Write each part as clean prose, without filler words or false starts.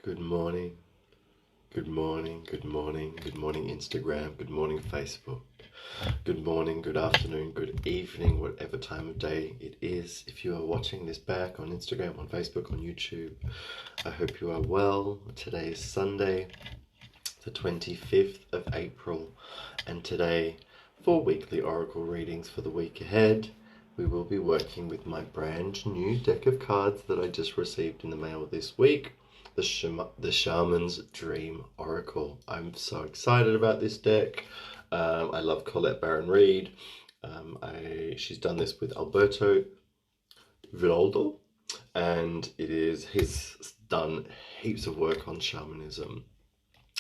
Good morning, good morning, good morning, good morning Instagram, good morning Facebook, good morning, good afternoon, good evening, whatever time of day it is. If you are watching this back on Instagram, on Facebook, on YouTube, I hope you are well. Today is Sunday, the 25th of April, and today, for weekly oracle readings for the week ahead, we will be working with my brand new deck of cards that I just received in the mail this week. The Shaman's Dream Oracle. I'm so excited about this deck. I love Colette Baron-Reid. She's done this with Alberto Villoldo, and he's done heaps of work on shamanism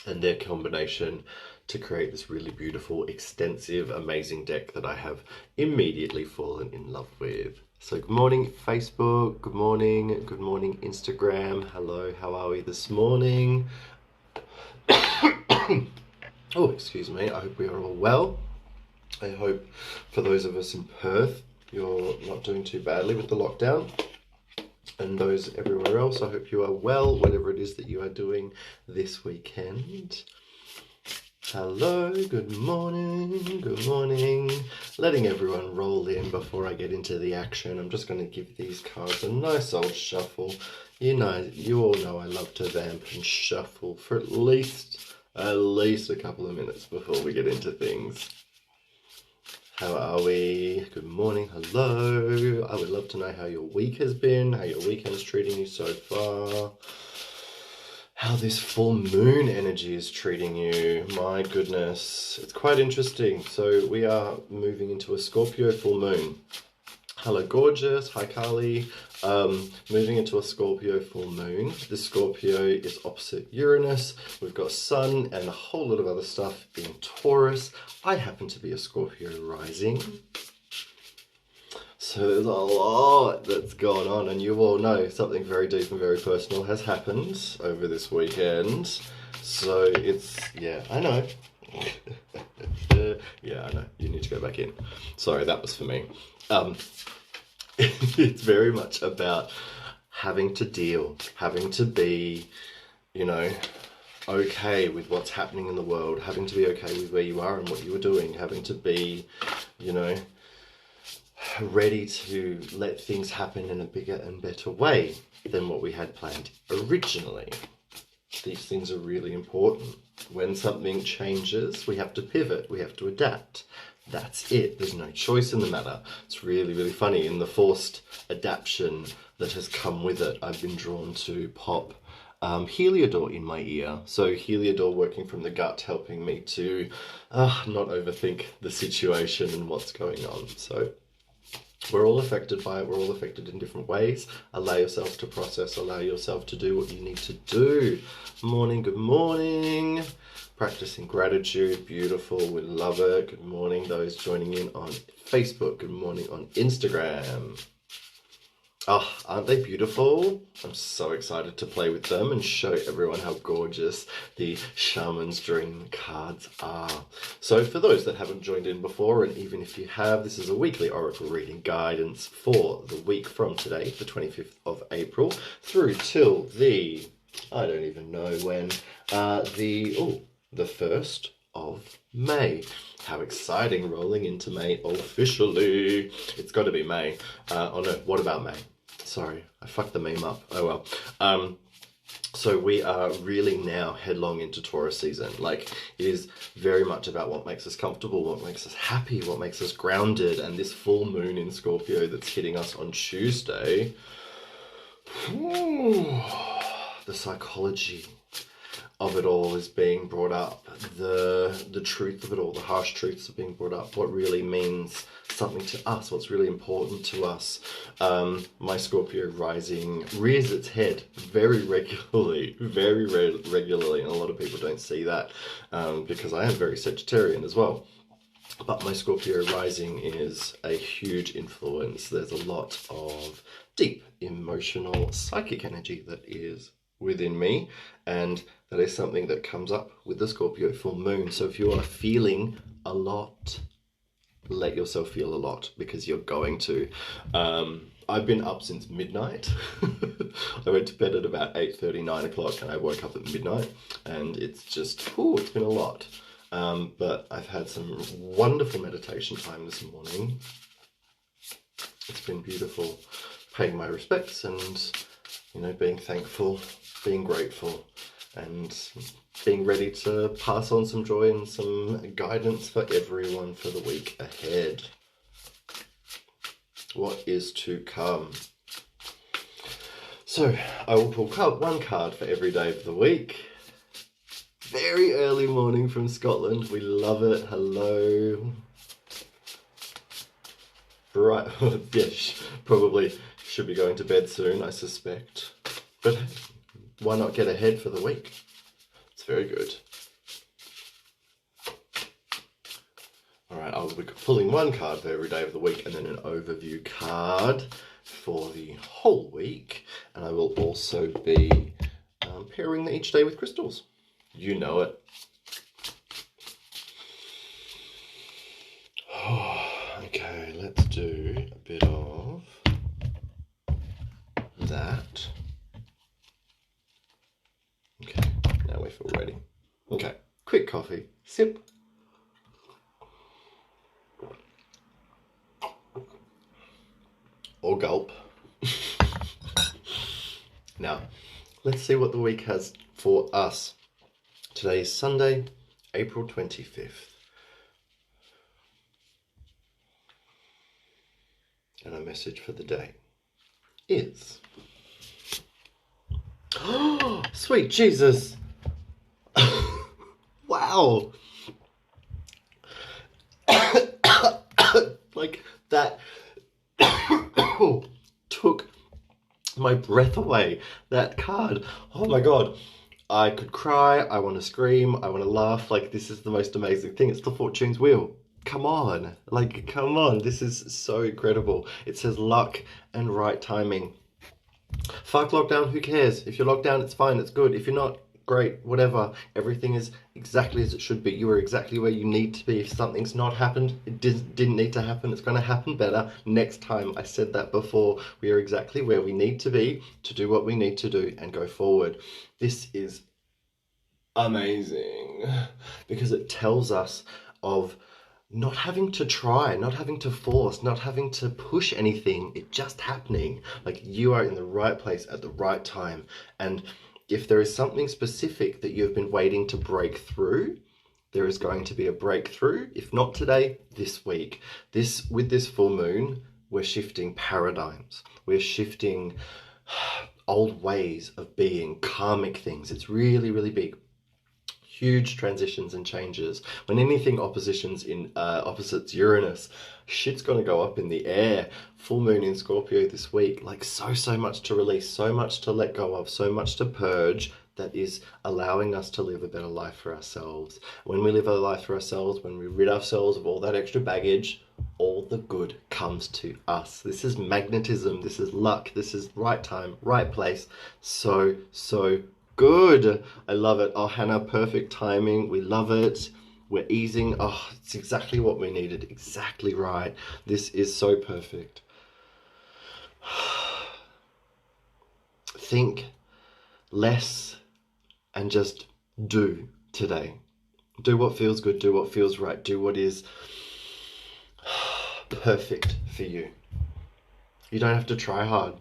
and their combination to create this really beautiful, extensive, amazing deck that I have immediately fallen in love with. So good morning Facebook, good morning Instagram. Hello, how are we this morning? Oh, excuse me, I hope we are all well. I hope for those of us in Perth, you're not doing too badly with the lockdown. And those everywhere else, I hope you are well, whatever it is that you are doing this weekend. Hello, good morning. Letting everyone roll in before I get into the action. I'm just going to give these cards a nice old shuffle. You all know I love to vamp and shuffle for at least a couple of minutes before we get into things. How are we? Good morning, hello. I would love to know how your week has been, how your weekend's treating you so far. How this full moon energy is treating you. My goodness, it's quite interesting. So we are moving into a Scorpio full moon. Hello, gorgeous. Hi, Carly. Moving into a Scorpio full moon. This Scorpio is opposite Uranus. We've got Sun and a whole lot of other stuff in Taurus. I happen to be a Scorpio rising. So there's a lot that's gone on, and you all know something very deep and very personal has happened over this weekend. So yeah, I know. Yeah, I know. You need to go back in. Sorry, that was for me. It's very much about having to be, okay with what's happening in the world, having to be okay with where you are and what you are doing, having to be, ready to let things happen in a bigger and better way than what we had planned originally. These things are really important. When something changes, we have to pivot, we have to adapt. That's it. There's no choice in the matter. It's really, really funny. In the forced adaptation that has come with it, I've been drawn to pop Heliodor in my ear. So Heliodor working from the gut, helping me to not overthink the situation and what's going on. So we're all affected by it. We're all affected in different ways. Allow yourself to process. Allow yourself to do what you need to do. Morning, good morning. Practicing gratitude, beautiful, we love it. Good morning, those joining in on Facebook. Good morning on Instagram. Oh, aren't they beautiful? I'm so excited to play with them and show everyone how gorgeous the Shaman's Dream cards are. So for those that haven't joined in before, and even if you have, this is a weekly oracle reading guidance for the week from today, the 25th of April, through till I don't even know when, the 1st of May. How exciting, rolling into May officially. It's got to be May. Oh no, what about May? Sorry, I fucked the meme up. Oh well. So we are really now headlong into Taurus season. Like, it is very much about what makes us comfortable, what makes us happy, what makes us grounded. And this full moon in Scorpio that's hitting us on Tuesday, the psychology of it all is being brought up. The truth of it all, the harsh truths are being brought up. What really means something to us, what's really important to us. My Scorpio rising rears its head very regularly, regularly, and a lot of people don't see that because I am very Sagittarian as well. But my Scorpio rising is a huge influence. There's a lot of deep emotional psychic energy that is within me, and that is something that comes up with the Scorpio full moon. So if you are feeling a lot, let yourself feel a lot, because you're going to. I've been up since midnight. I went to bed at about 8:30, 9 o'clock, and I woke up at midnight, and it's just, it's been a lot. But I've had some wonderful meditation time this morning. It's been beautiful, paying my respects and, being thankful, being grateful, and being ready to pass on some joy and some guidance for everyone for the week ahead. What is to come? So I will pull one card for every day of the week. Very early morning from Scotland. We love it. Hello. Right. Yes, probably should be going to bed soon, I suspect. But why not get ahead for the week? It's very good. All right, I'll be pulling one card for every day of the week and then an overview card for the whole week. And I will also be pairing each day with crystals. You know it. Okay, let's do a bit of that. Okay, now we feel ready. Okay, quick coffee, sip. Or gulp. Now, let's see what the week has for us. Today is Sunday, April 25th. And our message for the day is... Oh, sweet Jesus! Wow! Like that took my breath away. That card. Oh my God. I could cry. I want to scream. I want to laugh. Like, this is the most amazing thing. It's the Fortune's Wheel. Come on. Like, come on. This is so incredible. It says luck and right timing. Fuck lockdown. Who cares? If you're locked down, it's fine. It's good. If you're not, great. Whatever. Everything is exactly as it should be. You are exactly where you need to be. If something's not happened, it didn't need to happen. It's going to happen better next time. I said that before. We are exactly where we need to be to do what we need to do and go forward. This is amazing because it tells us of not having to try, not having to force, not having to push anything. It just happening. Like, you are in the right place at the right time. And if there is something specific that you've been waiting to break through, there is going to be a breakthrough. If not today, this week. With this full moon, we're shifting paradigms. We're shifting old ways of being, karmic things. It's really, really big. Huge transitions and changes. When anything opposites Uranus, shit's gonna go up in the air. Full moon in Scorpio this week. Like, so much to release, so much to let go of, so much to purge, that is allowing us to live a better life for ourselves. When we live a life for ourselves, when we rid ourselves of all that extra baggage, all the good comes to us. This is magnetism, this is luck, this is right time, right place. So good. I love it. Oh, Hannah, perfect timing. We love it. We're easing. Oh, it's exactly what we needed. Exactly right. This is so perfect. Think less and just do today. Do what feels good. Do what feels right. Do what is perfect for you. You don't have to try hard.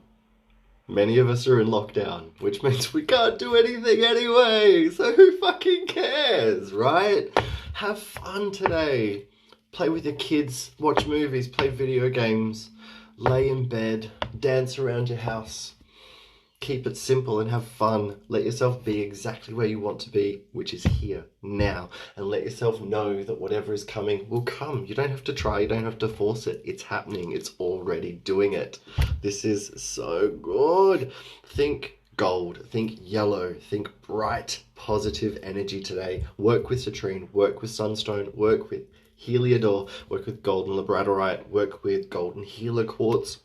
Many of us are in lockdown, which means we can't do anything anyway. So who fucking cares, right? Have fun today. Play with your kids, watch movies, play video games, lay in bed, dance around your house. Keep it simple and have fun. Let yourself be exactly where you want to be, which is here, now. And let yourself know that whatever is coming will come. You don't have to try, you don't have to force it. It's happening, it's already doing it. This is so good. Think gold, think yellow, think bright, positive energy today. Work with citrine, work with sunstone, work with heliodor, work with golden labradorite, work with golden healer quartz.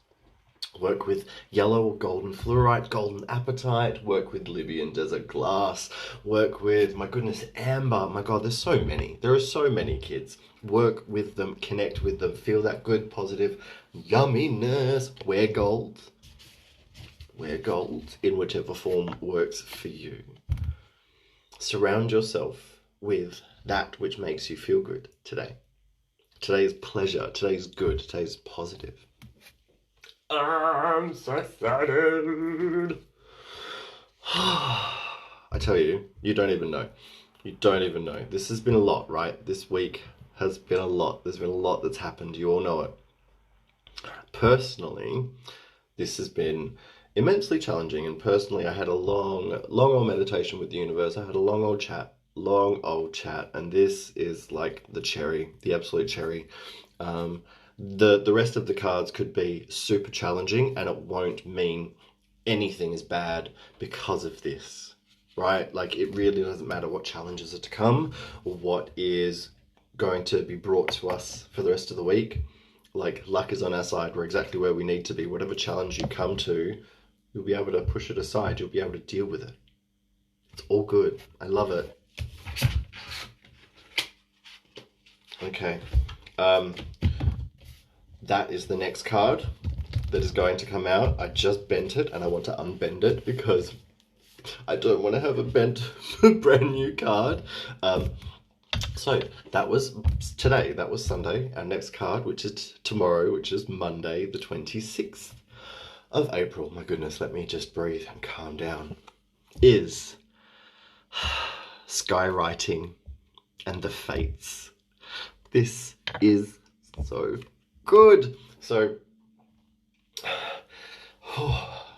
Work with yellow or golden fluorite, golden apatite, work with Libyan desert glass, work with, my goodness, amber. My God, there's so many. There are so many, kids. Work with them, connect with them, feel that good, positive Yumminess. Wear gold. Wear gold in whichever form works for you. Surround yourself with that which makes you feel good today. Today is pleasure. Today is good. Today is positive. I'm so excited. I tell you, you don't even know. You don't even know. This has been a lot, right? This week has been a lot. There's been a lot that's happened. You all know it. Personally, this has been immensely challenging, and personally I had a long old meditation with the universe. I had a long old chat, and this is like the cherry, the absolute cherry. The rest of the cards could be super challenging, and it won't mean anything is bad because of this, right? Like, it really doesn't matter what challenges are to come or what is going to be brought to us for the rest of the week. Like, luck is on our side. We're exactly where we need to be. Whatever challenge you come to, you'll be able to push it aside. You'll be able to deal with it. It's all good. I love it. Okay. That is the next card that is going to come out. I just bent it and I want to unbend it because I don't want to have a bent brand new card. So that was today, that was Sunday. Our next card, which is tomorrow, which is Monday, the 26th of April. My goodness, let me just breathe and calm down. Is skywriting and the fates. This is so good. So,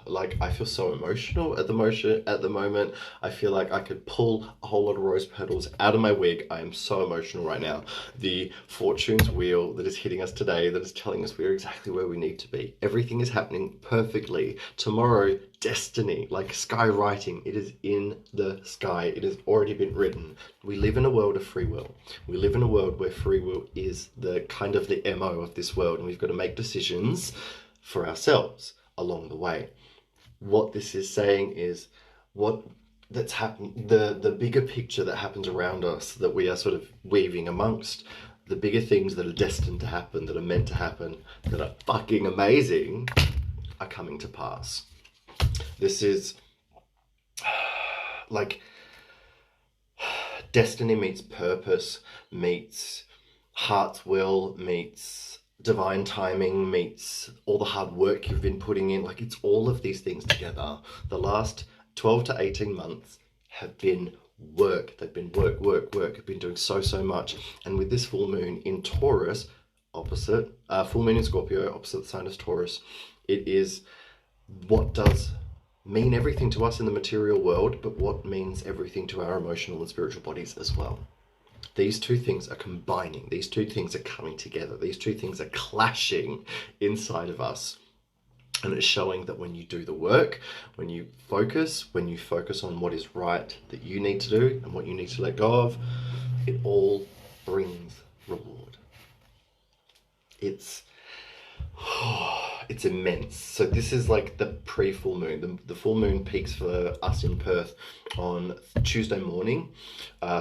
like, I feel so emotional at the moment. I feel like I could pull a whole lot of rose petals out of my wig. I am so emotional right now. The fortune's wheel that is hitting us today, that is telling us we're exactly where we need to be. Everything is happening perfectly. Tomorrow, destiny, like skywriting, it is in the sky. It has already been written. We live in a world of free will. We live in a world where free will is the kind of the MO of this world, and we've got to make decisions for ourselves along the way. What this is saying is what that's happened, the bigger picture that happens around us, that we are sort of weaving amongst, the bigger things that are destined to happen, that are meant to happen, that are fucking amazing, are coming to pass. This is like destiny meets purpose, meets heart's will, meets divine timing, meets all the hard work you've been putting in. Like, it's all of these things together. The last 12 to 18 months have been work. They've been work. I've been doing so much. And with this full moon in Taurus, opposite, full moon in Scorpio, opposite the sign of Taurus, it is what does mean everything to us in the material world, but what means everything to our emotional and spiritual bodies as well. These two things are combining. These two things are coming together. These two things are clashing inside of us. And it's showing that when you do the work, when you focus on what is right that you need to do and what you need to let go of, it all brings reward. It's immense. So this is like the pre-full moon. The full moon peaks for us in Perth on Tuesday morning.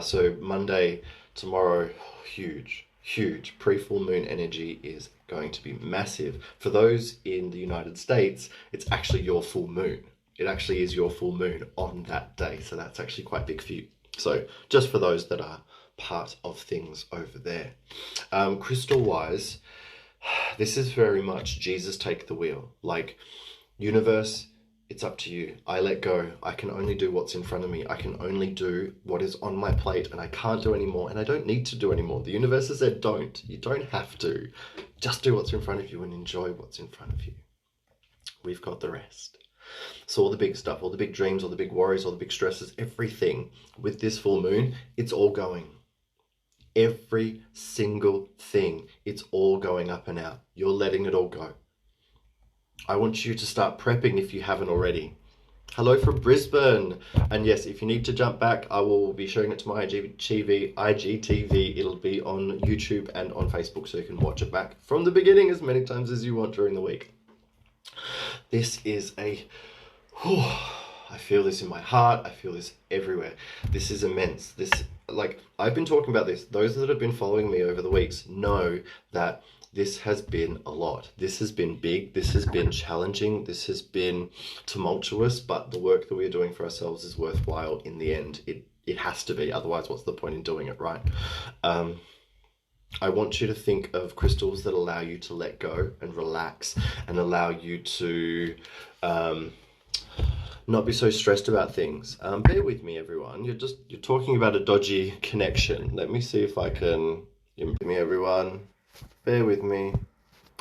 So Monday, tomorrow, huge pre-full moon energy is going to be massive. For those in the United States, it's actually your full moon. It actually is your full moon on that day. So that's actually quite big for you. So just for those that are part of things over there. Crystal wise, this is very much Jesus take the wheel. Like, universe, it's up to you. I let go. I can only do what's in front of me. I can only do what is on my plate, and I can't do any more, and I don't need to do any more. The universe has said don't. You don't have to. Just do what's in front of you and enjoy what's in front of you. We've got the rest. So all the big stuff, all the big dreams, all the big worries, all the big stresses, everything with this full moon, it's all going. Every single thing, it's all going up and out. You're letting it all go. I want you to start prepping if you haven't already. Hello from Brisbane. And yes, if you need to jump back, I will be showing it to my IGTV. It'll be on YouTube and on Facebook, so you can watch it back from the beginning as many times as you want during the week. This is I feel this in my heart. I feel this everywhere. This is immense. This like, I've been talking about this. Those that have been following me over the weeks know that this has been a lot. This has been big. This has been challenging. This has been tumultuous, but the work that we're doing for ourselves is worthwhile in the end. It has to be. Otherwise, what's the point in doing it, right? I want you to think of crystals that allow you to let go and relax and allow you to not be so stressed about things. Bear with me, everyone. You're talking about a dodgy connection. Let me see if I can. Hear me, everyone. Bear with me.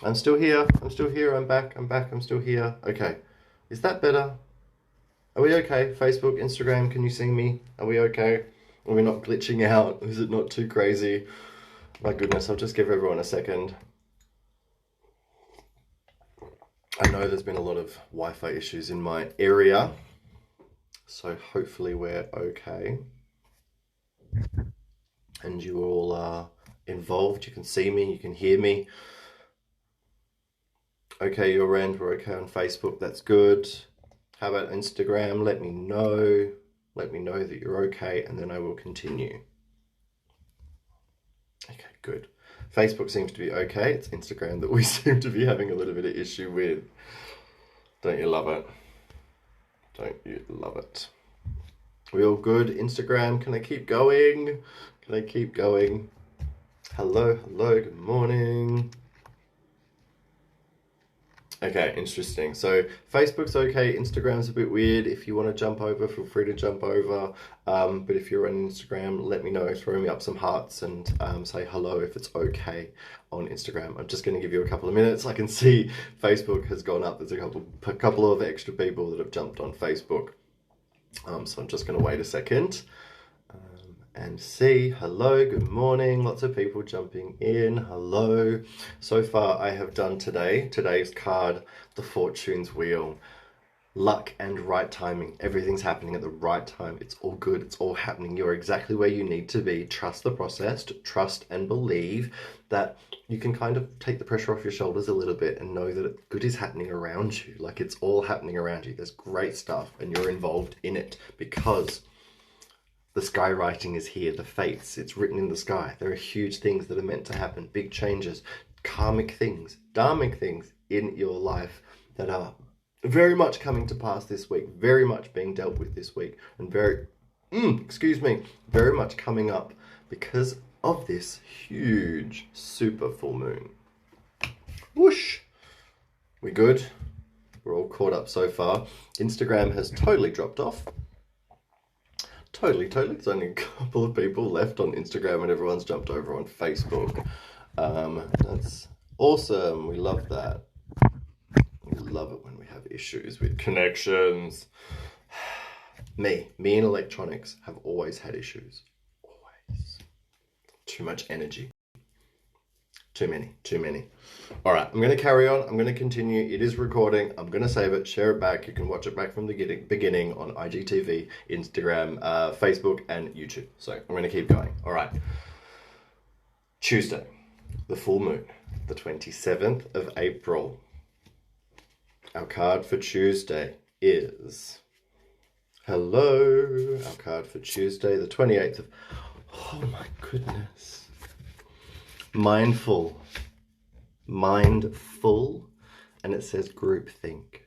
I'm still here. I'm still here. I'm back. I'm still here. Okay. Is that better? Are we okay? Facebook, Instagram, can you see me? Are we okay? Are we not glitching out? Is it not too crazy? My goodness, I'll just give everyone a second. I know there's been a lot of Wi-Fi issues in my area, so hopefully we're okay. And you all are involved. You can see me, you can hear me. Okay, your end, we're okay on Facebook, that's good. How about Instagram? Let me know. Let me know that you're okay, and then I will continue. Okay, good. Facebook seems to be okay. It's Instagram that we seem to be having a little bit of issue with. Don't you love it? Don't you love it? We all good? Instagram, can I keep going? Can I keep going? Hello, good morning. Okay, interesting. So Facebook's okay, Instagram's a bit weird. If you want to jump over, feel free to jump over. But if you're on Instagram, let me know. Throw me up some hearts and say hello if it's okay on Instagram. I'm just going to give you a couple of minutes. I can see Facebook has gone up. There's a couple of extra people that have jumped on Facebook. So I'm just going to wait a second. And see, hello, good morning, lots of people jumping in, hello. So far I have done today's card, the Fortune's Wheel. Luck and right timing, everything's happening at the right time, it's all good, it's all happening, you're exactly where you need to be. Trust the process, trust and believe that you can kind of take the pressure off your shoulders a little bit and know that good is happening around you, like it's all happening around you. There's great stuff and you're involved in it because the skywriting is here, the fates, it's written in the sky. There are huge things that are meant to happen, big changes, karmic things, dharmic things in your life that are very much coming to pass this week, very much being dealt with this week, and very much coming up because of this huge super full moon. Whoosh! We good? We're all caught up so far. Instagram has totally dropped off. Totally. There's only a couple of people left on Instagram and everyone's jumped over on Facebook. That's awesome. We love that. We love it when we have issues with connections. Me and electronics have always had issues. Always. Too much energy. Too many. All right, I'm going to carry on. I'm going to continue. It is recording. I'm going to save it, share it back. You can watch it back from the beginning on IGTV, Instagram, Facebook, and YouTube. So I'm going to keep going. All right. Tuesday, the full moon, the 27th of April. Our card for Tuesday is... Hello. Our card for Tuesday, the 28th of... Oh my goodness. Mindful, and it says groupthink.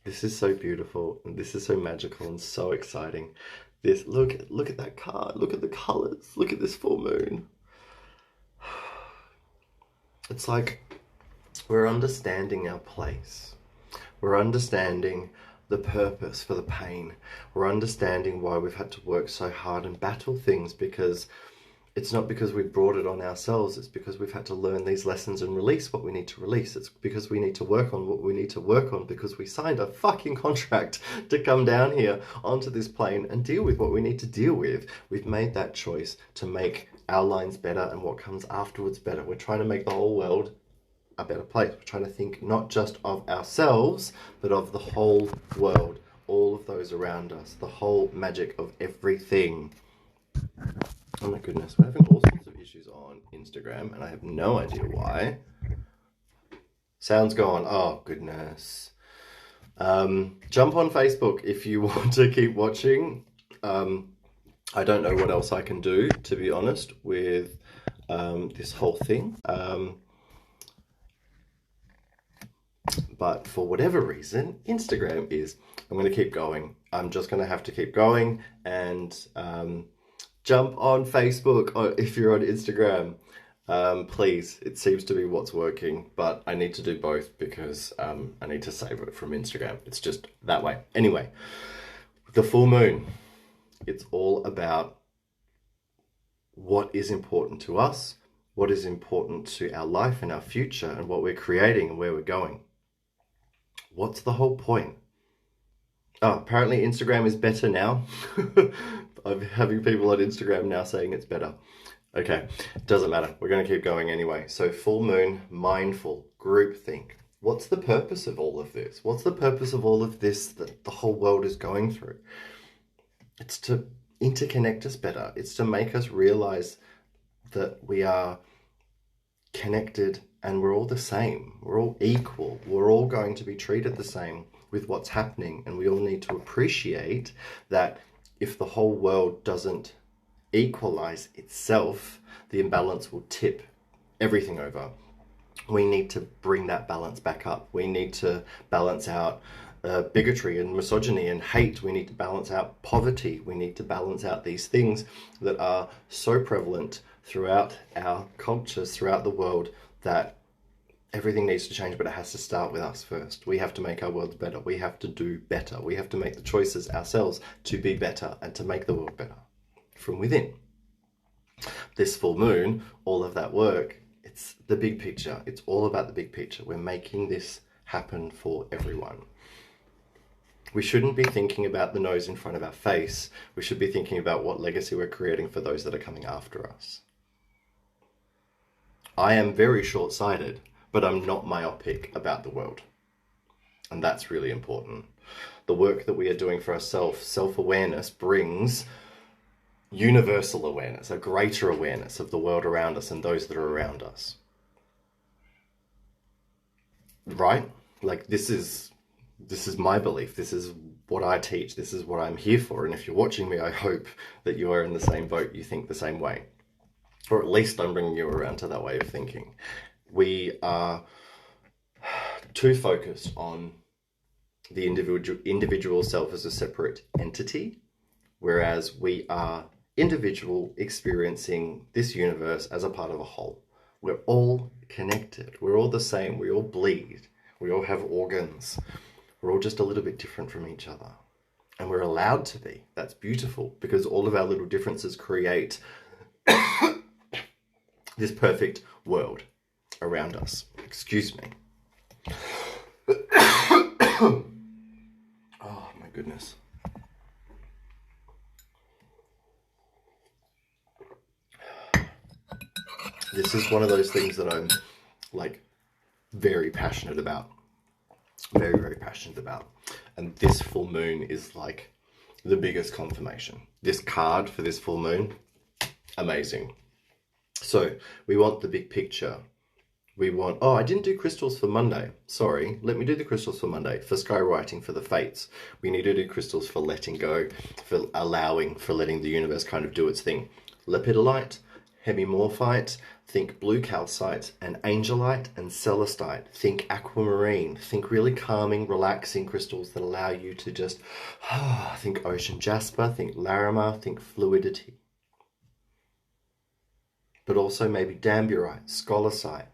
This is so beautiful, and this is so magical and so exciting. This look at that card. Look at the colors. Look at this full moon. It's like we're understanding our place. We're understanding the purpose for the pain. We're understanding why we've had to work so hard and battle things, because it's not because we brought it on ourselves, it's because we've had to learn these lessons and release what we need to release. It's because we need to work on what we need to work on, because we signed a fucking contract to come down here onto this plane and deal with what we need to deal with. We've made that choice to make our lines better and what comes afterwards better. We're trying to make the whole world a better place. We're trying to think not just of ourselves, but of the whole world, all of those around us, the whole magic of everything. Oh my goodness, we're having all sorts of issues on Instagram, and I have no idea why. Sound's gone. Oh goodness. Jump on Facebook if you want to keep watching. I don't know what else I can do, to be honest, with this whole thing. But for whatever reason, Instagram is. I'm going to keep going. I'm just going to have to keep going and jump on Facebook or if you're on Instagram. Please, it seems to be what's working, but I need to do both because I need to save it from Instagram. It's just that way. Anyway, the full moon, it's all about what is important to us, what is important to our life and our future, and what we're creating and where we're going. What's the whole point? Oh, apparently Instagram is better now. I'm having people on Instagram now saying it's better. Okay, doesn't matter. We're going to keep going anyway. So full moon, mindful, groupthink. What's the purpose of all of this? What's the purpose of all of this that the whole world is going through? It's to interconnect us better. It's to make us realize that we are connected and we're all the same. We're all equal. We're all going to be treated the same with what's happening. And we all need to appreciate that if the whole world doesn't equalize itself, the imbalance will tip everything over. We need to bring that balance back up. We need to balance out bigotry and misogyny and hate. We need to balance out poverty. We need to balance out these things that are so prevalent throughout our cultures, throughout the world, that everything needs to change, but it has to start with us first. We have to make our world better. We have to do better. We have to make the choices ourselves to be better and to make the world better from within. This full moon, all of that work, it's the big picture. It's all about the big picture. We're making this happen for everyone. We shouldn't be thinking about the nose in front of our face. We should be thinking about what legacy we're creating for those that are coming after us. I am very short-sighted, but I'm not myopic about the world. And that's really important. The work that we are doing for ourselves, self-awareness, brings universal awareness, a greater awareness of the world around us and those that are around us. Right? Like this is my belief. This is what I teach. This is what I'm here for. And if you're watching me, I hope that you are in the same boat. You think the same way. Or at least I'm bringing you around to that way of thinking. We are too focused on the individual self as a separate entity, whereas we are individual experiencing this universe as a part of a whole. We're all connected. We're all the same. We all bleed. We all have organs. We're all just a little bit different from each other. And we're allowed to be. That's beautiful because all of our little differences create this perfect world around us. Excuse me. Oh my goodness. This is one of those things that I'm like very passionate about. Very, very passionate about. And this full moon is like the biggest confirmation. This card for this full moon, amazing. So we want the big picture. We want, oh, I didn't do crystals for Monday. Sorry, let me do the crystals for Monday. For skywriting, for the fates. We need to do crystals for letting go, for allowing, for letting the universe kind of do its thing. Lepidolite, hemimorphite, think blue calcite, and angelite and celestite. Think aquamarine. Think really calming, relaxing crystals that allow you to just think ocean jasper, think Larimar, think fluidity. But also maybe damburite, scholasite,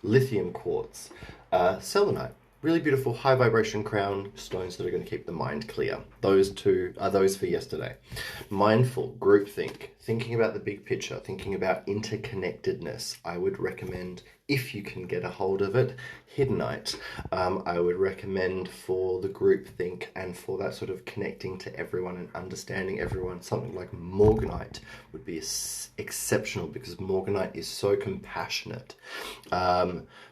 lithium quartz, selenite. Really beautiful high vibration crown stones that are going to keep the mind clear. Those two are those for yesterday. Mindful, groupthink, thinking about the big picture, thinking about interconnectedness. I would recommend, if you can get a hold of it, Hiddenite. I would recommend for the groupthink and for that sort of connecting to everyone and understanding everyone, something like Morganite would be exceptional because Morganite is so compassionate.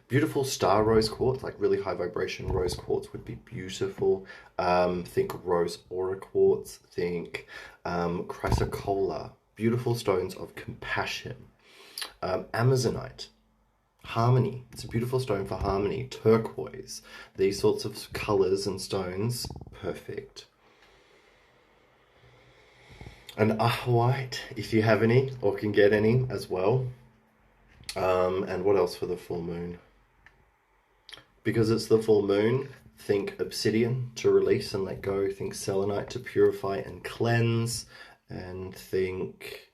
Beautiful star rose quartz, like really high vibration rose quartz would be beautiful. Think rose aura quartz, think chrysocolla, beautiful stones of compassion. Amazonite, harmony, it's a beautiful stone for harmony. Turquoise, these sorts of colors and stones, perfect. an white, if you have any or can get any as well. And what else for the full moon? Because it's the full moon, think obsidian to release and let go. Think selenite to purify and cleanse. And think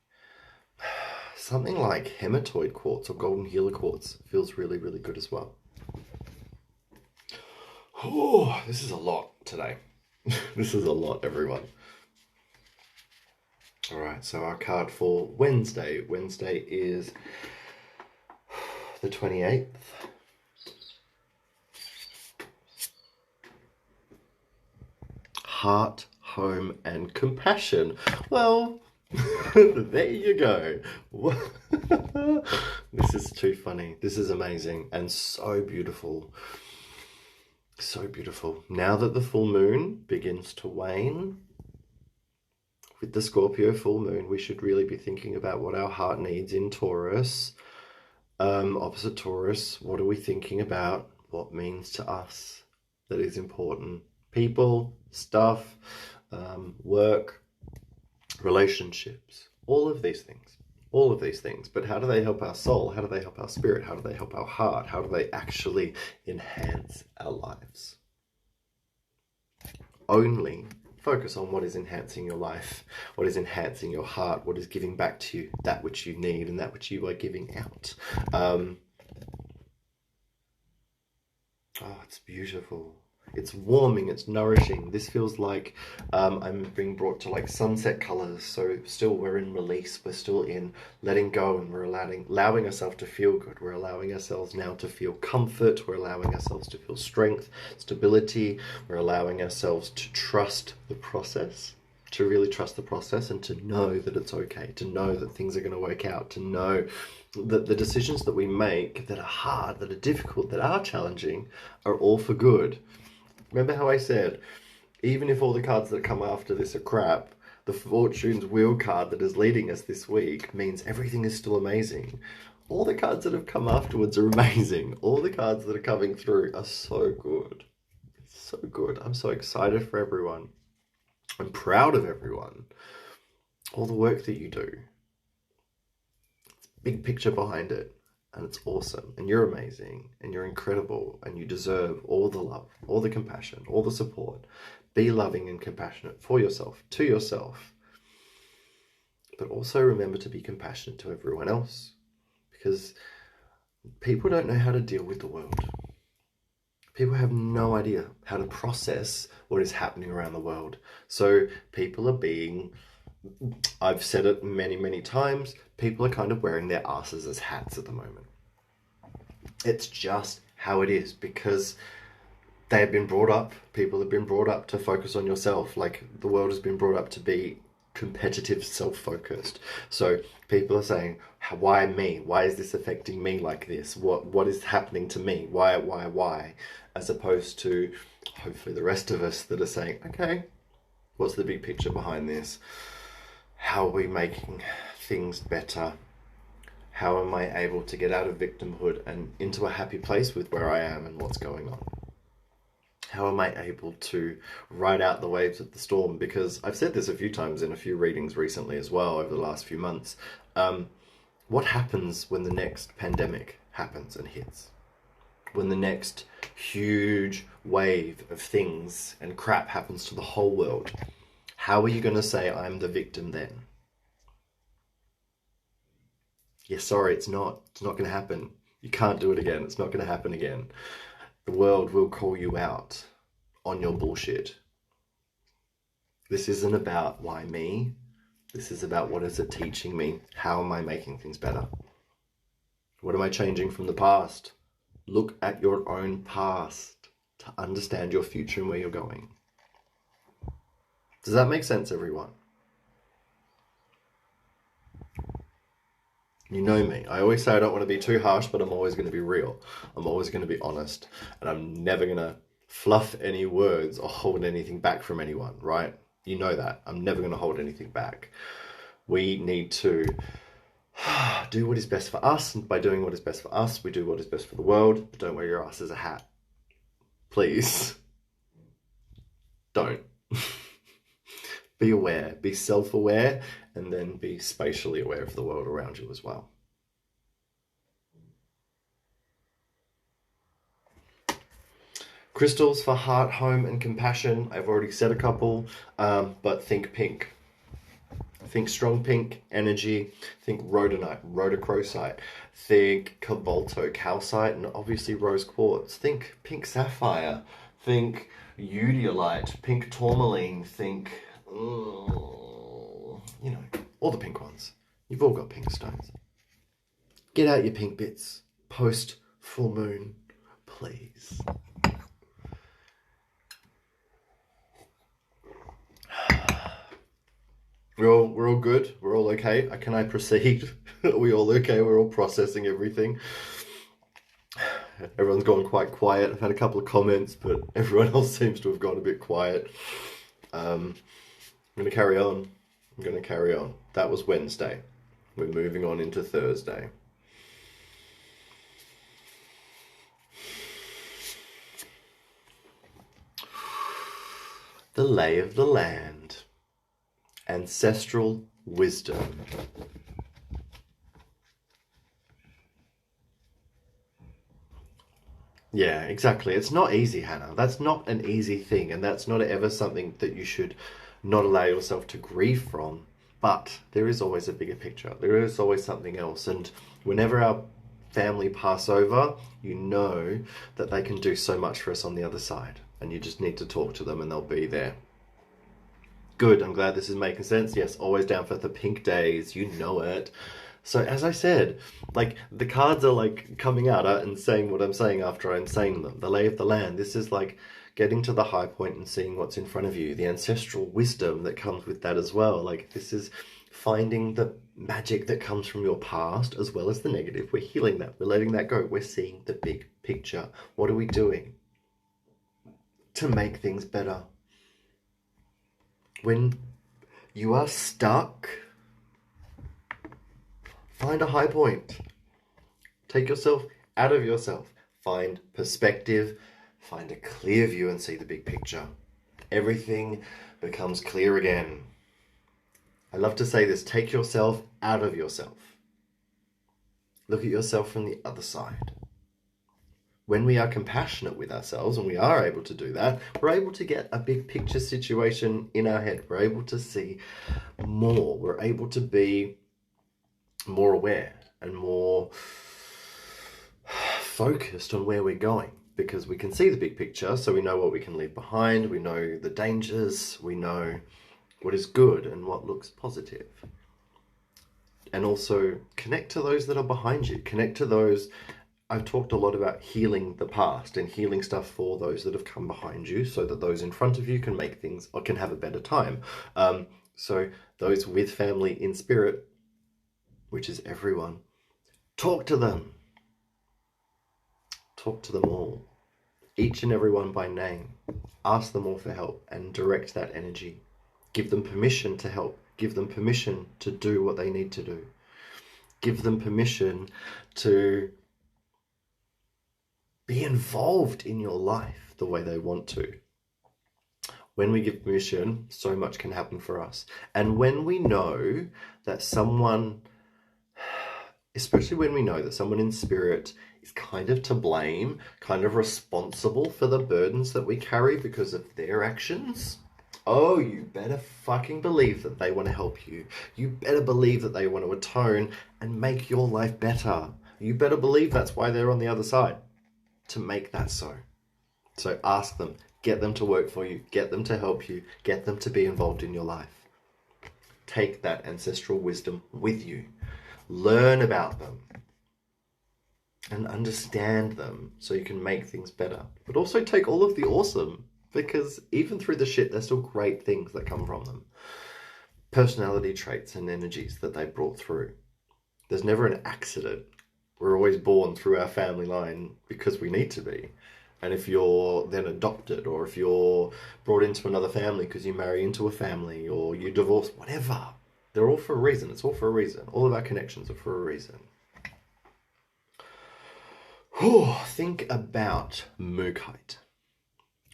something like hematoid quartz or golden healer quartz feels really, really good as well. Oh, this is a lot today. This is a lot, everyone. All right, so our card for Wednesday. Wednesday is the 28th. Heart, home, and compassion. Well, there you go. This is too funny. This is amazing and so beautiful. So beautiful. Now that the full moon begins to wane, with the Scorpio full moon, we should really be thinking about what our heart needs in Taurus. Opposite Taurus, what are we thinking about? What means to us that is important? People, stuff, work, relationships, all of these things. But how do they help our soul? How do they help our spirit? How do they help our heart? How do they actually enhance our lives? Only focus on what is enhancing your life, what is enhancing your heart, what is giving back to you that which you need and that which you are giving out. It's beautiful. It's warming, it's nourishing. This feels like I'm being brought to like sunset colors. So still we're in release, we're still in letting go, and we're allowing ourselves to feel good. We're allowing ourselves now to feel comfort. We're allowing ourselves to feel strength, stability. We're allowing ourselves to trust the process, to really trust the process, and to know that it's okay, to know that things are going to work out, to know that the decisions that we make that are hard, that are difficult, that are challenging, are all for good. Remember how I said, even if all the cards that come after this are crap, the Fortune's Wheel card that is leading us this week means everything is still amazing. All the cards that have come afterwards are amazing. All the cards that are coming through are so good. So good. I'm so excited for everyone. I'm proud of everyone. All the work that you do. It's a big picture behind it. And it's awesome, and you're amazing, and you're incredible, and you deserve all the love, all the compassion, all the support. Be loving and compassionate for yourself, to yourself. But also remember to be compassionate to everyone else, because people don't know how to deal with the world. People have no idea how to process what is happening around the world. So people are being, I've said it many, many times, people are kind of wearing their asses as hats at the moment. It's just how it is, because they have been brought up, people have been brought up to focus on yourself. Like the world has been brought up to be competitive, self-focused. So people are saying, why me? Why is this affecting me like this? What is happening to me? Why? As opposed to hopefully the rest of us that are saying, okay, what's the big picture behind this? How are we making things better? How am I able to get out of victimhood and into a happy place with where I am and what's going on? How am I able to ride out the waves of the storm? Because I've said this a few times in a few readings recently as well over the last few months. What happens when the next pandemic happens and hits? When the next huge wave of things and crap happens to the whole world? How are you going to say I'm the victim then? Yeah, sorry, it's not going to happen. You can't do it again. It's not going to happen again. The world will call you out on your bullshit. This isn't about why me. This is about what is it teaching me? How am I making things better? What am I changing from the past? Look at your own past to understand your future and where you're going. Does that make sense, everyone? You know me. I always say I don't want to be too harsh, but I'm always going to be real. I'm always going to be honest. And I'm never going to fluff any words or hold anything back from anyone, right? You know that. I'm never going to hold anything back. We need to do what is best for us. And by doing what is best for us, we do what is best for the world. But don't wear your ass as a hat. Please. Don't. Be aware, be self-aware, and then be spatially aware of the world around you as well. Crystals for heart, home, and compassion. I've already said a couple, but think pink. Think strong pink energy. Think rhodonite, rhodochrosite. Think cobalto, calcite, and obviously rose quartz. Think pink sapphire. Think eudialyte, pink tourmaline. Think, all the pink ones. You've all got pink stones. Get out your pink bits. Post full moon, please. We're all good. We're all okay. Can I proceed? Are we all okay? We're all processing everything. Everyone's gone quite quiet. I've had a couple of comments, but everyone else seems to have gone a bit quiet. I'm going to carry on. That was Wednesday. We're moving on into Thursday. The lay of the land. Ancestral wisdom. Yeah, exactly. It's not easy, Hannah. That's not an easy thing, and that's not ever something that you should not allow yourself to grieve from. But there is always a bigger picture. There is always something else. And whenever our family pass over, you know that they can do so much for us on the other side. And you just need to talk to them and they'll be there. Good, I'm glad this is making sense. Yes, always down for the pink days, you know it. So as I said, like the cards are like coming out and saying what I'm saying after I'm saying them. The lay of the land, this is like getting to the high point and seeing what's in front of you. The ancestral wisdom that comes with that as well. Like this is finding the magic that comes from your past as well as the negative. We're healing that, we're letting that go. We're seeing the big picture. What are we doing to make things better? When you are stuck, find a high point. Take yourself out of yourself. Find perspective. Find a clear view and see the big picture. Everything becomes clear again. I love to say this. Take yourself out of yourself. Look at yourself from the other side. When we are compassionate with ourselves, and we are able to do that, we're able to get a big picture situation in our head. We're able to see more. We're able to be more aware and more focused on where we're going because we can see the big picture, so we know what we can leave behind. We know the dangers. We know what is good and what looks positive. And also connect to those that are behind you. Connect to those. I've talked a lot about healing the past and healing stuff for those that have come behind you so that those in front of you can make things or can have a better time. So those with family in spirit, which is everyone, talk to them. Talk to them all. Each and every one by name. Ask them all for help and direct that energy. Give them permission to help. Give them permission to do what they need to do. Give them permission to be involved in your life the way they want to. When we give permission, so much can happen for us. And when we know that someone, especially when we know that someone in spirit is kind of to blame, kind of responsible for the burdens that we carry because of their actions, oh, you better fucking believe that they want to help you. You better believe that they want to atone and make your life better. You better believe that's why they're on the other side. To make that so. So ask them, get them to work for you, get them to help you, get them to be involved in your life. Take that ancestral wisdom with you. Learn about them and understand them so you can make things better. But also take all of the awesome, because even through the shit, there's still great things that come from them. Personality traits and energies that they brought through. There's never an accident. We're always born through our family line because we need to be. And if you're then adopted, or if you're brought into another family because you marry into a family, or you divorce, whatever, they're all for a reason. It's all for a reason. All of our connections are for a reason. Think about Mookhite.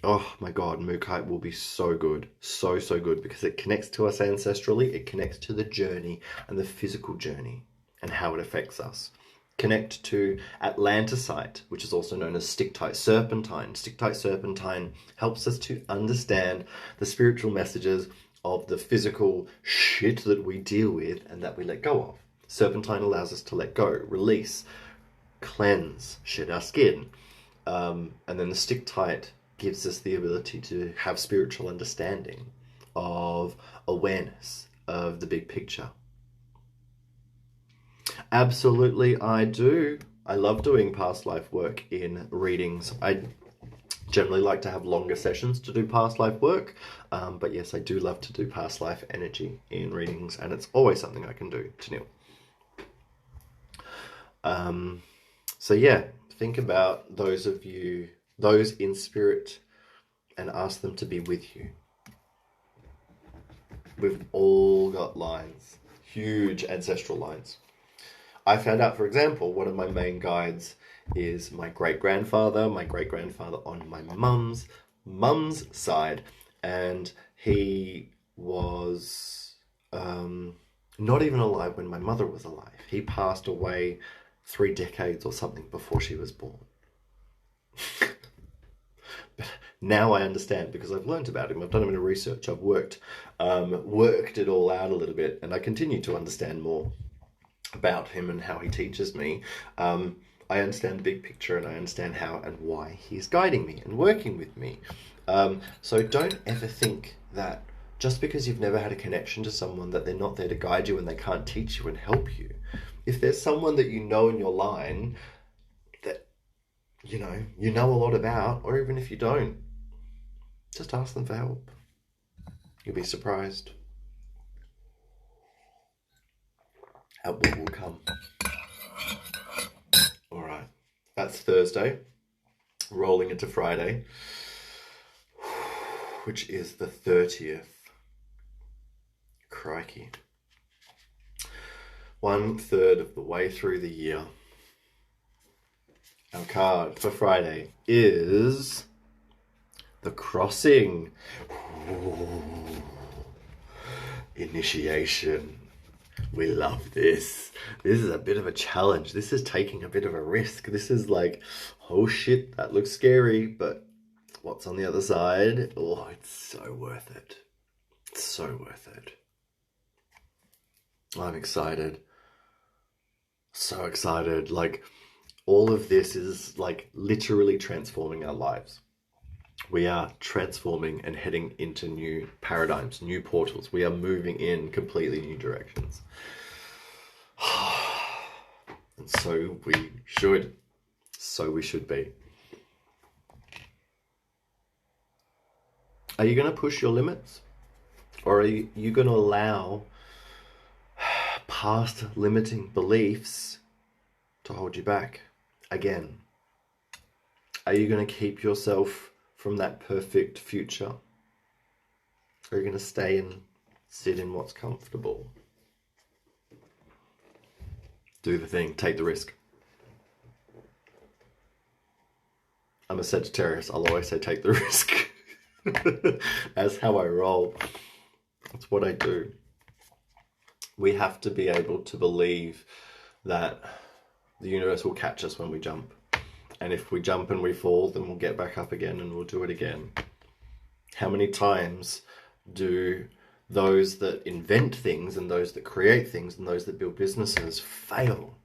Oh my God, Mookaite will be so good. So, so good because it connects to us ancestrally. It connects to the journey and the physical journey and how it affects us. Connect to Atlanticite, which is also known as Sticktite Serpentine. Sticktite Serpentine helps us to understand the spiritual messages of the physical shit that we deal with and that we let go of. Serpentine allows us to let go, release, cleanse, shed our skin. And then the Sticktite gives us the ability to have spiritual understanding of awareness of the big picture. Absolutely, I do. I love doing past life work in readings. I generally like to have longer sessions to do past life work, but yes, I do love to do past life energy in readings, and it's always something I can do, Tennille. So yeah, think about those of you, those in spirit, and ask them to be with you. We've all got lines, huge ancestral lines. I found out, for example, one of my main guides is my great-grandfather on my mum's side, and he was not even alive when my mother was alive. He passed away 3 decades or something before she was born. But now I understand because I've learned about him. I've done a bit of research. I've worked it all out a little bit, and I continue to understand more about him and how he teaches me. I understand the big picture, and I understand how and why he's guiding me and working with me. So don't ever think that just because you've never had a connection to someone that they're not there to guide you and they can't teach you and help you. If there's someone that you know in your line that you know a lot about, or even if you don't, just ask them for help. You'll be surprised at what will come. All right, that's Thursday, rolling into Friday, which is the 30th. Crikey. 1/3 of the way through the year. Our card for Friday is the Crossing. Ooh. Initiation. We love this. This is a bit of a challenge. This is taking a bit of a risk. This is like, oh shit, that looks scary, but what's on the other side? Oh, it's so worth it. It's so worth it. I'm excited. So excited. Like, all of this is like literally transforming our lives. We are transforming and heading into new paradigms, new portals. We are moving in completely new directions. And so we should. So we should be. Are you going to push your limits? Or are you going to allow past limiting beliefs to hold you back again? Are you going to keep yourself from that perfect future? Or are you going to stay and sit in what's comfortable? Do the thing, take the risk. I'm a Sagittarius, I'll always say take the risk. That's how I roll. That's what I do. We have to be able to believe that the universe will catch us when we jump. And if we jump and we fall, then we'll get back up again and we'll do it again. How many times do those that invent things and those that create things and those that build businesses fail?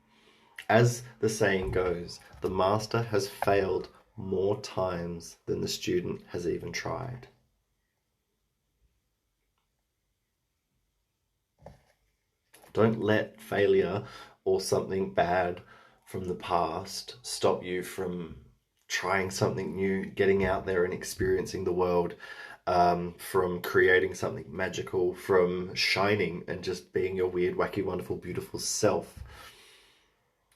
As the saying goes, the master has failed more times than the student has even tried. Don't let failure or something bad from the past stop you from trying something new, getting out there and experiencing the world, from creating something magical, from shining and just being your weird, wacky, wonderful, beautiful self.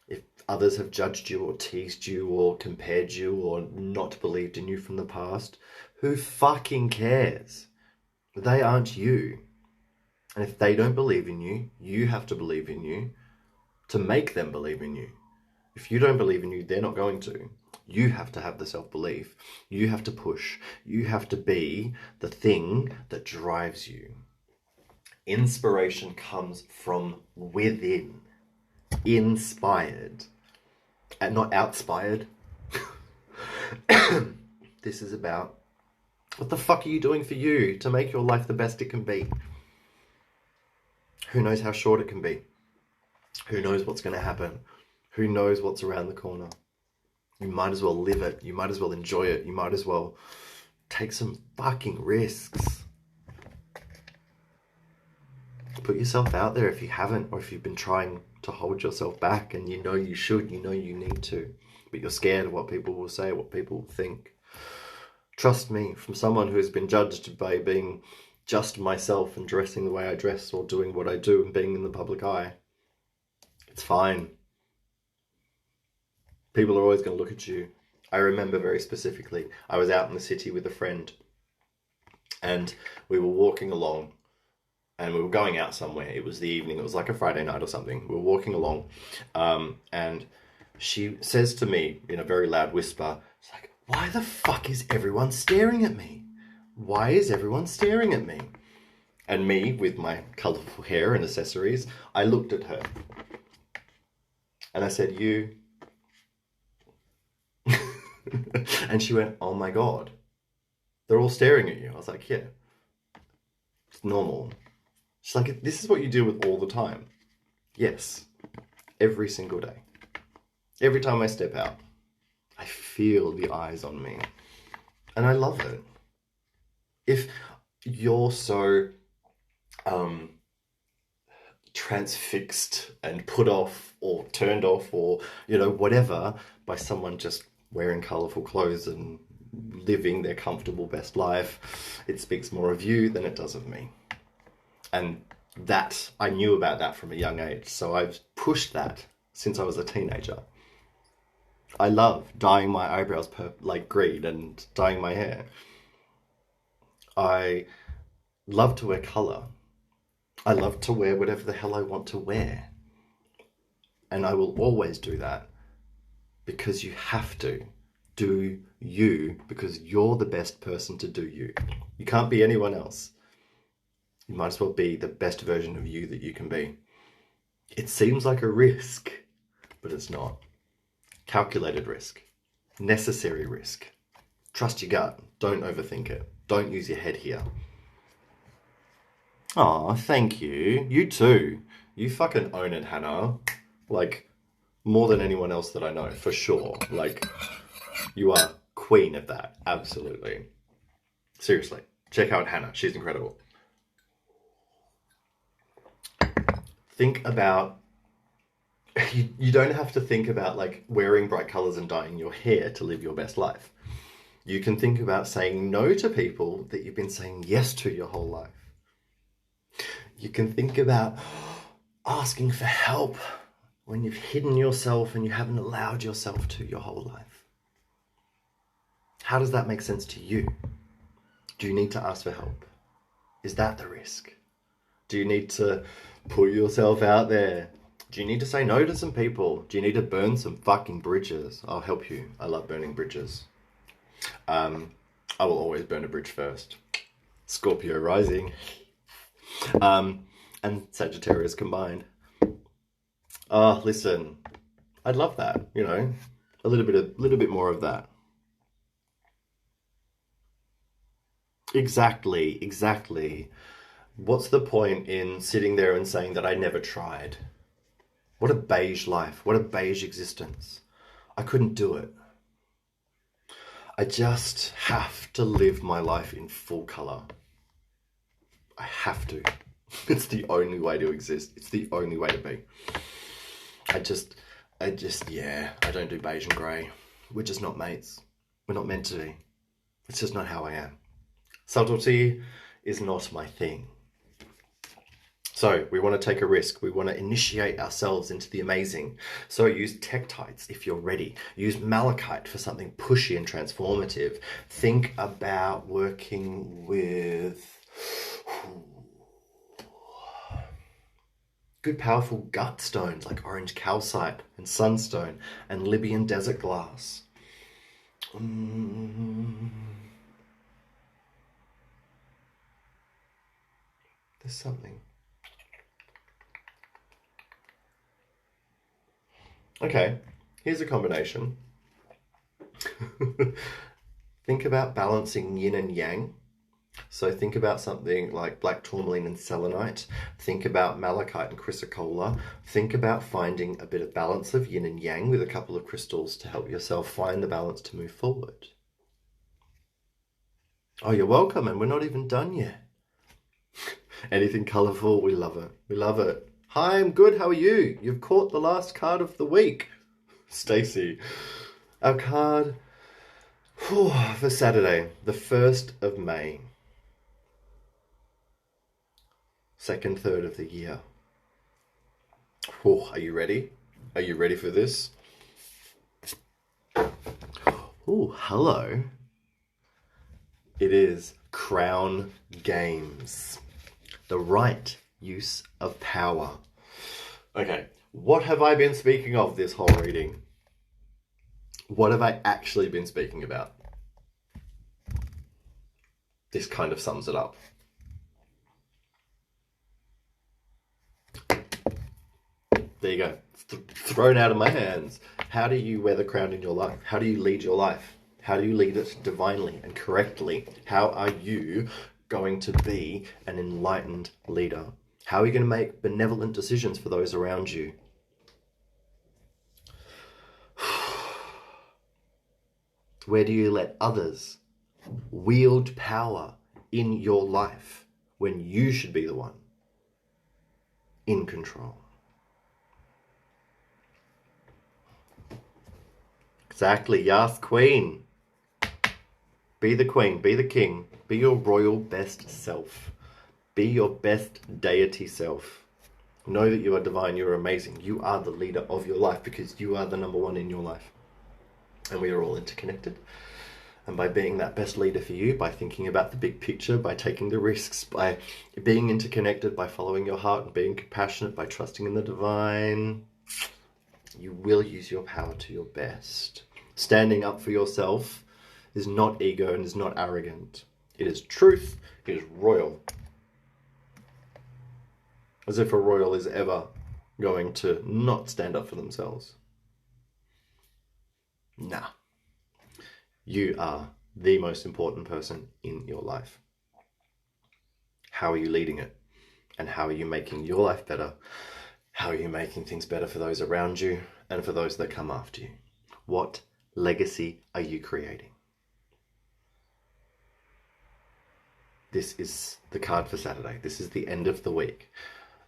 If others have judged you or teased you or compared you or not believed in you from the past, who fucking cares? They aren't you. And if they don't believe in you, you have to believe in you to make them believe in you. If you don't believe in you, they're not going to. You have to have the self-belief. You have to push. You have to be the thing that drives you. Inspiration comes from within. Inspired. And not outspired. This is about what the fuck are you doing for you to make your life the best it can be? Who knows how short it can be? Who knows what's going to happen? Who knows what's around the corner? You might as well live it. You might as well enjoy it. You might as well take some fucking risks. Put yourself out there if you haven't, or if you've been trying to hold yourself back and you know you should, you know you need to, but you're scared of what people will say, what people will think. Trust me, from someone who has been judged by being just myself and dressing the way I dress or doing what I do and being in the public eye, it's fine. People are always going to look at you. I remember very specifically, I was out in the city with a friend and we were walking along and we were going out somewhere. It was the evening. It was like a Friday night or something. We were walking along and she says to me in a very loud whisper, it's like, why the fuck is everyone staring at me? Why is everyone staring at me? And me, with my colourful hair and accessories, I looked at her. And I said, you. And she went, oh my God. They're all staring at you. I was like, yeah. It's normal. She's like, this is what you deal with all the time. Yes. Every single day. Every time I step out, I feel the eyes on me. And I love it. If you're so transfixed and put off or turned off or, you know, whatever by someone just wearing colourful clothes and living their comfortable best life, it speaks more of you than it does of me. And that, I knew about that from a young age. So I've pushed that since I was a teenager. I love dyeing my eyebrows like green and dyeing my hair. I love to wear colour. I love to wear whatever the hell I want to wear. And I will always do that because you have to do you, because you're the best person to do you. You can't be anyone else. You might as well be the best version of you that you can be. It seems like a risk, but it's not. Calculated risk. Necessary risk. Trust your gut. Don't overthink it. Don't use your head here. Aw, thank you. You too. You fucking own it, Hannah. Like, more than anyone else that I know, for sure. Like, you are queen of that. Absolutely. Seriously. Check out Hannah. She's incredible. Think about... You don't have to think about, like, wearing bright colours and dyeing your hair to live your best life. You can think about saying no to people that you've been saying yes to your whole life. You can think about asking for help when you've hidden yourself and you haven't allowed yourself to your whole life. How does that make sense to you? Do you need to ask for help? Is that the risk? Do you need to put yourself out there? Do you need to say no to some people? Do you need to burn some fucking bridges? I'll help you. I love burning bridges. I will always burn a bridge first. Scorpio rising. And Sagittarius combined. Listen, I'd love that, you know, a little bit more of that. Exactly. What's the point in sitting there and saying that I never tried? What a beige life. What a beige existence. I couldn't do it. I just have to live my life in full colour. I have to. It's the only way to exist. It's the only way to be. I don't do beige and grey. We're just not mates. We're not meant to be. It's just not how I am. Subtlety is not my thing. So we want to take a risk. We want to initiate ourselves into the amazing. So use tektites if you're ready. Use malachite for something pushy and transformative. Think about working with good powerful gut stones like orange calcite and sunstone and Libyan desert glass. There's something. Okay, here's a combination. Think about balancing yin and yang. So think about something like black tourmaline and selenite. Think about malachite and chrysocolla. Think about finding a bit of balance of yin and yang with a couple of crystals to help yourself find the balance to move forward. Oh, you're welcome, and we're not even done yet. Anything colourful, we love it. We love it. Hi, I'm good. How are you? You've caught the last card of the week. Stacey. Our card for Saturday, the 1st of May. Second third of the year. Are you ready? Are you ready for this? Oh, hello. It is Crown Games. The right use of power. Okay, what have I been speaking of this whole reading? What have I actually been speaking about? This kind of sums it up. There you go. Thrown out of my hands. How do you wear the crown in your life? How do you lead your life? How do you lead it divinely and correctly? How are you going to be an enlightened leader? How are you going to make benevolent decisions for those around you? Where do you let others wield power in your life when you should be the one in control? Exactly, yes, queen. Be the queen, be the king, be your royal best self. Be your best deity self. Know that you are divine, you are amazing. You are the leader of your life because you are the number one in your life. And we are all interconnected. And by being that best leader for you, by thinking about the big picture, by taking the risks, by being interconnected, by following your heart and being compassionate, by trusting in the divine, you will use your power to your best. Standing up for yourself is not ego and is not arrogant. It is truth, it is royal. As if a royal is ever going to not stand up for themselves. Nah. You are the most important person in your life. How are you leading it? And how are you making your life better? How are you making things better for those around you and for those that come after you? What legacy are you creating? This is the card for Saturday. This is the end of the week.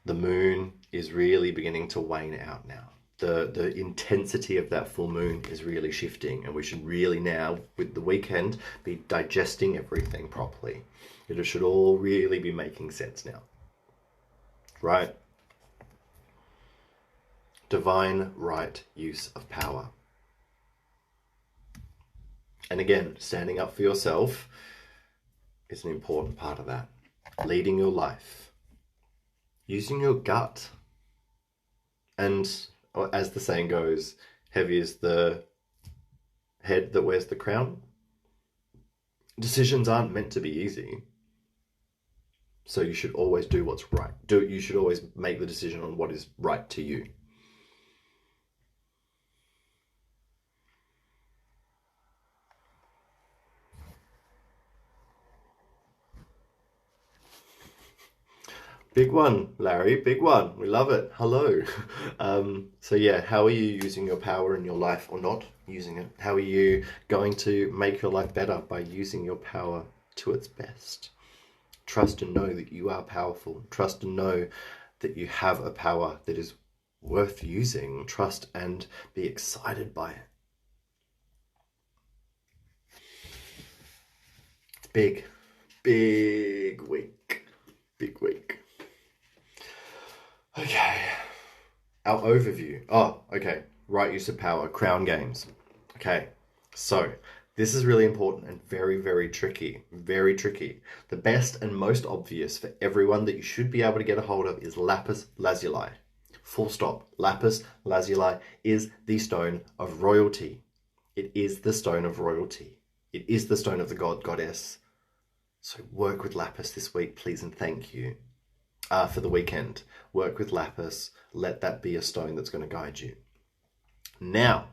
The moon is really beginning to wane out now. The intensity of that full moon is really shifting, and we should really now, with the weekend, be digesting everything properly. It should all really be making sense now. Right? Divine right use of power. And again, standing up for yourself is an important part of that. Leading your life. Using your gut. And as the saying goes, heavy is the head that wears the crown. Decisions aren't meant to be easy. So you should always do what's right. You should always make the decision on what is right to you. Big one, Larry, big one. We love it. Hello. So yeah, how are you using your power in your life or not using it? How are you going to make your life better by using your power to its best? Trust and know that you are powerful. Trust and know that you have a power that is worth using. Trust and be excited by it. It's big, big week. Big week. Okay, our overview. Oh, okay, right use of power, crown games. Okay, so this is really important and very, very tricky. Very tricky. The best and most obvious for everyone that you should be able to get a hold of is lapis lazuli. Full stop. Lapis lazuli is the stone of royalty. It is the stone of royalty. It is the stone of the god, goddess. So work with lapis this week, please, and thank you. For the weekend, work with lapis. Let that be a stone that's going to guide you. Now,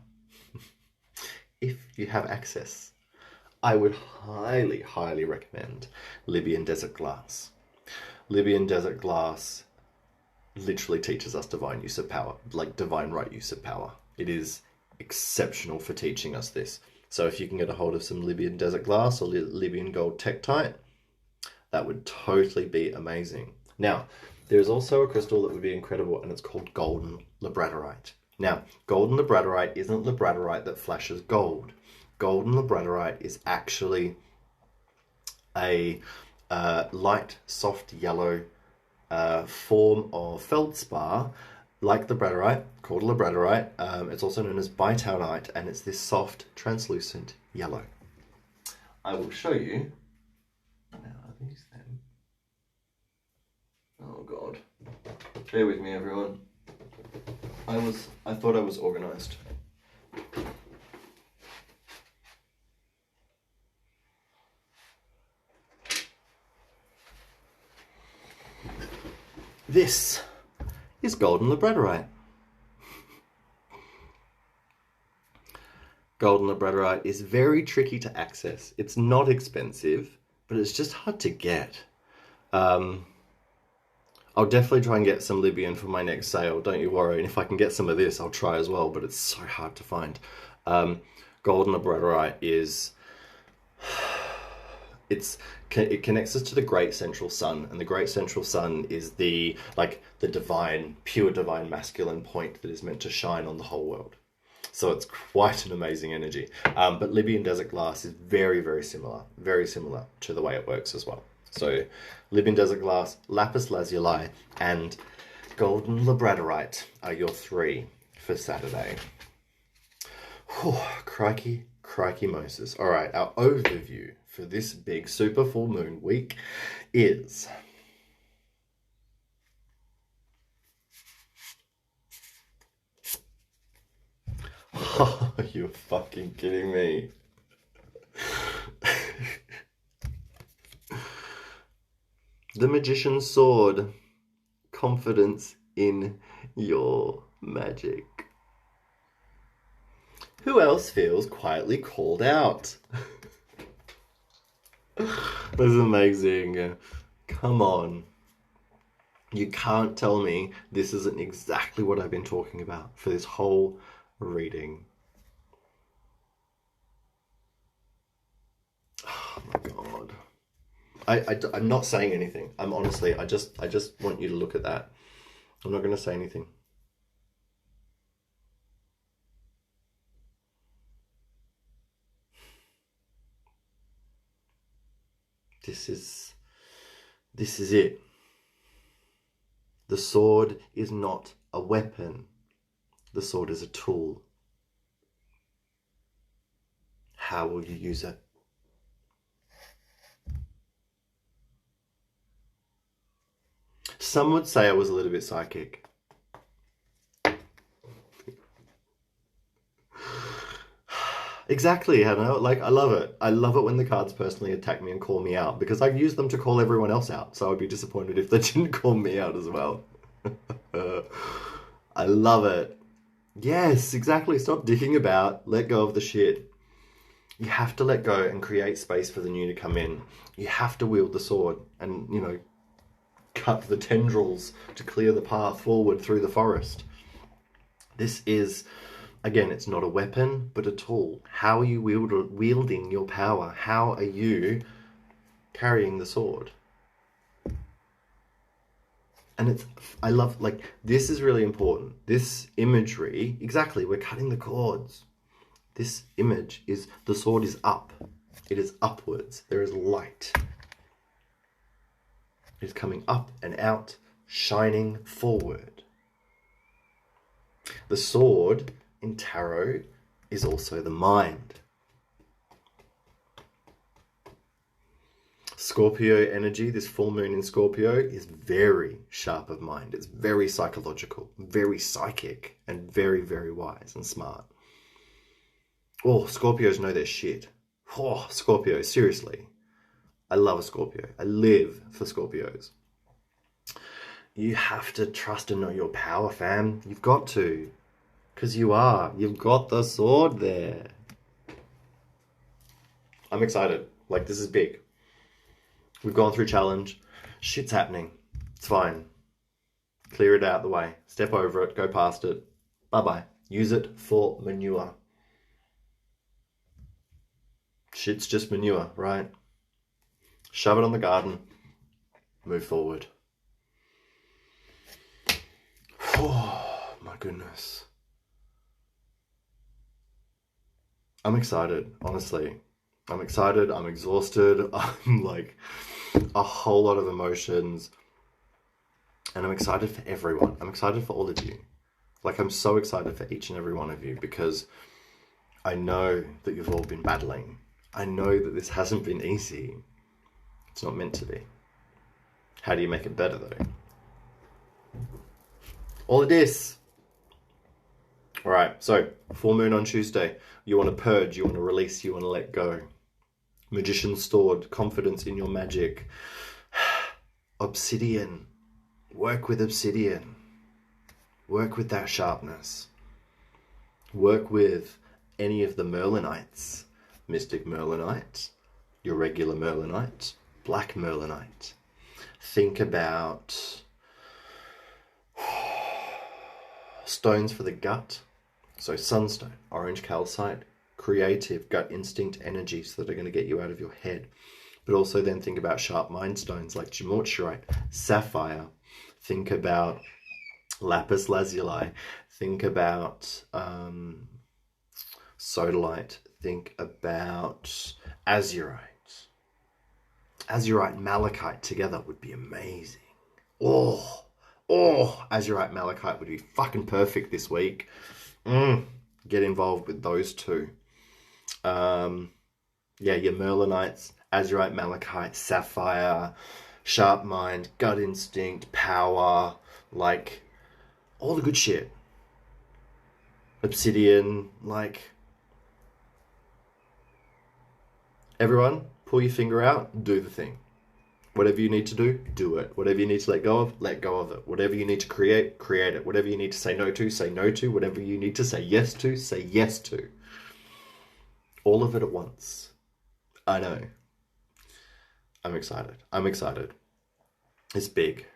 if you have access, I would highly, highly recommend Libyan Desert Glass. Libyan Desert Glass literally teaches us divine use of power, like divine right use of power. It is exceptional for teaching us this. So if you can get a hold of some Libyan Desert Glass or Libyan Gold Tektite, that would totally be amazing. Now, there's also a crystal that would be incredible, and it's called golden labradorite. Now, golden labradorite isn't labradorite that flashes gold. Golden labradorite is actually a light, soft yellow form of feldspar, like labradorite, called labradorite. It's also known as bitownite, and it's this soft, translucent yellow. I will show you. Now, are these them? Oh God. Bear with me, everyone. I thought I was organized. This is golden labradorite. Golden labradorite is very tricky to access. It's not expensive, but it's just hard to get. I'll definitely try and get some Libyan for my next sale, don't you worry. And if I can get some of this, I'll try as well, but it's so hard to find. Golden labradorite is... It connects us to the great central sun, and the great central sun is the divine, pure divine masculine point that is meant to shine on the whole world. So it's quite an amazing energy. But Libyan Desert Glass is very, very similar to the way it works as well. So Libyan Desert Glass, Lapis Lazuli, and Golden Labradorite are your three for Saturday. Whew, crikey Moses. All right, our overview for this big super full moon week is... Oh, you're fucking kidding me. The Magician's Sword. Confidence in your magic. Who else feels quietly called out? This is amazing. Come on. You can't tell me this isn't exactly what I've been talking about for this whole reading. Oh my God. I'm not saying anything. I'm honestly, I just want you to look at that. I'm not going to say anything. This is it. The sword is not a weapon. The sword is a tool. How will you use it? Some would say I was a little bit psychic. Exactly, Hannah. Like, I love it. I love it when the cards personally attack me and call me out, because I use them to call everyone else out. So I'd be disappointed if they didn't call me out as well. I love it. Yes, exactly. Stop dicking about. Let go of the shit. You have to let go and create space for the new to come in. You have to wield the sword and, you know, cut the tendrils to clear the path forward through the forest. This is, again, it's not a weapon, but a tool. How are you wielding your power? How are you carrying the sword? And I love, like, this is really important. This imagery, exactly, we're cutting the cords. This image is, the sword is up. It is upwards. There is light. It is coming up and out, shining forward. The sword in tarot is also the mind. Scorpio energy, this full moon in Scorpio, is very sharp of mind. It's very psychological, very psychic, and very, very wise and smart. Oh, Scorpios know their shit. Oh, Scorpios, seriously. I love a Scorpio. I live for Scorpios. You have to trust and know your power, fam. You've got to. Because you are. You've got the sword there. I'm excited. Like, this is big. We've gone through challenge. Shit's happening. It's fine. Clear it out the way. Step over it. Go past it. Bye-bye. Use it for manure. Shit's just manure, right? Shove it on the garden. Move forward. Oh, my goodness. I'm excited, honestly. I'm excited. I'm exhausted. I'm like a whole lot of emotions. And I'm excited for everyone. I'm excited for all of you. Like, I'm so excited for each and every one of you because I know that you've all been battling. I know that this hasn't been easy. It's not meant to be. How do you make it better, though? All of this. All right, so full moon on Tuesday. You want to purge, you want to release, you want to let go. Magician's sword, confidence in your magic. Obsidian. Work with obsidian. Work with that sharpness. Work with any of the Merlinites. Mystic Merlinite, your regular Merlinite, black Merlinite. Think about stones for the gut. So sunstone, orange calcite, creative gut instinct energies that are going to get you out of your head. But also then think about sharp mind stones like Jamortierite, sapphire. Think about lapis lazuli. Think about sodalite. Think about azurite. Azurite and malachite together would be amazing. Oh, azurite malachite would be fucking perfect this week. Get involved with those two. Yeah, your Merlinites, azurite, malachite, sapphire, sharp mind, gut instinct, power, like all the good shit. Obsidian, like everyone, pull your finger out, do the thing. Whatever you need to do it. Whatever you need to let go of it. Whatever you need to create it. Whatever you need to say no to. Whatever you need to say yes to. All of it at once. I know. I'm excited. It's big.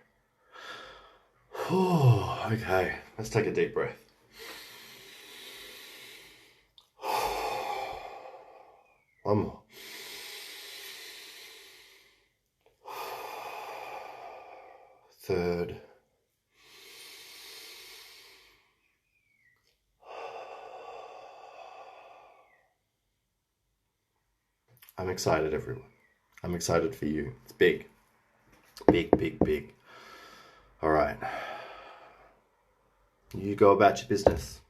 Okay, let's take a deep breath. One more. Third. I'm excited, everyone. I'm excited for you. It's big. Big. All right. You go about your business.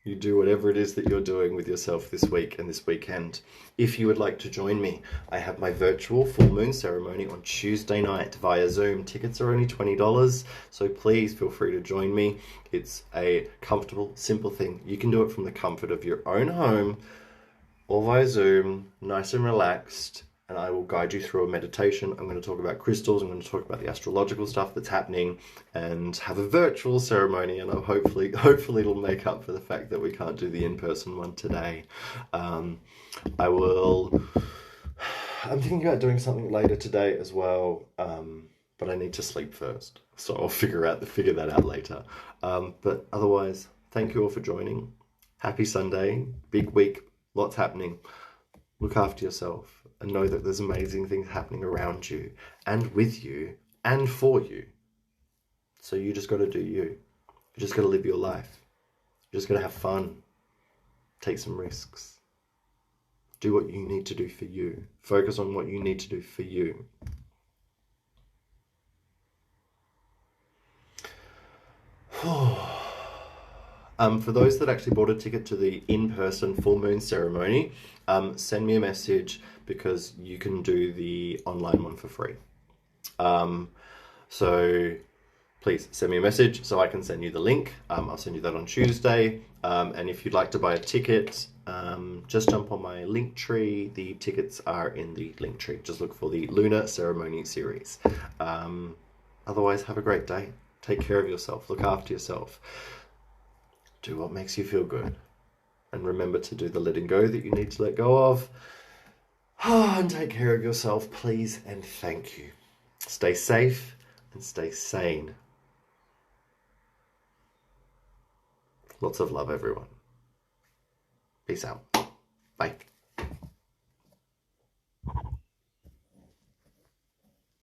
You do whatever it is that you're doing with yourself this week and this weekend. If you would like to join me, I have my virtual full moon ceremony on Tuesday night via Zoom. Tickets are only $20, so please feel free to join me. It's a comfortable, simple thing. You can do it from the comfort of your own home or via Zoom, nice and relaxed, and I will guide you through a meditation. I'm going to talk about crystals, I'm going to talk about the astrological stuff that's happening, and have a virtual ceremony, and hopefully it'll make up for the fact that we can't do the in-person one today. I'm thinking about doing something later today as well, but I need to sleep first, so I'll figure that out later. But otherwise, thank you all for joining. Happy Sunday, big week, lots happening. Look after yourself and know that there's amazing things happening around you and with you and for you. So you just got to do you. You just got to live your life. You just got to have fun. Take some risks. Do what you need to do for you. Focus on what you need to do for you. For those that actually bought a ticket to the in-person full moon ceremony, send me a message because you can do the online one for free. So please send me a message so I can send you the link. I'll send you that on Tuesday. And if you'd like to buy a ticket, just jump on my link tree. The tickets are in the link tree. Just look for the Lunar Ceremony series. Otherwise, have a great day. Take care of yourself. Look after yourself. Do what makes you feel good. And remember to do the letting go that you need to let go of. And take care of yourself, please, and thank you. Stay safe and stay sane. Lots of love, everyone. Peace out. Bye.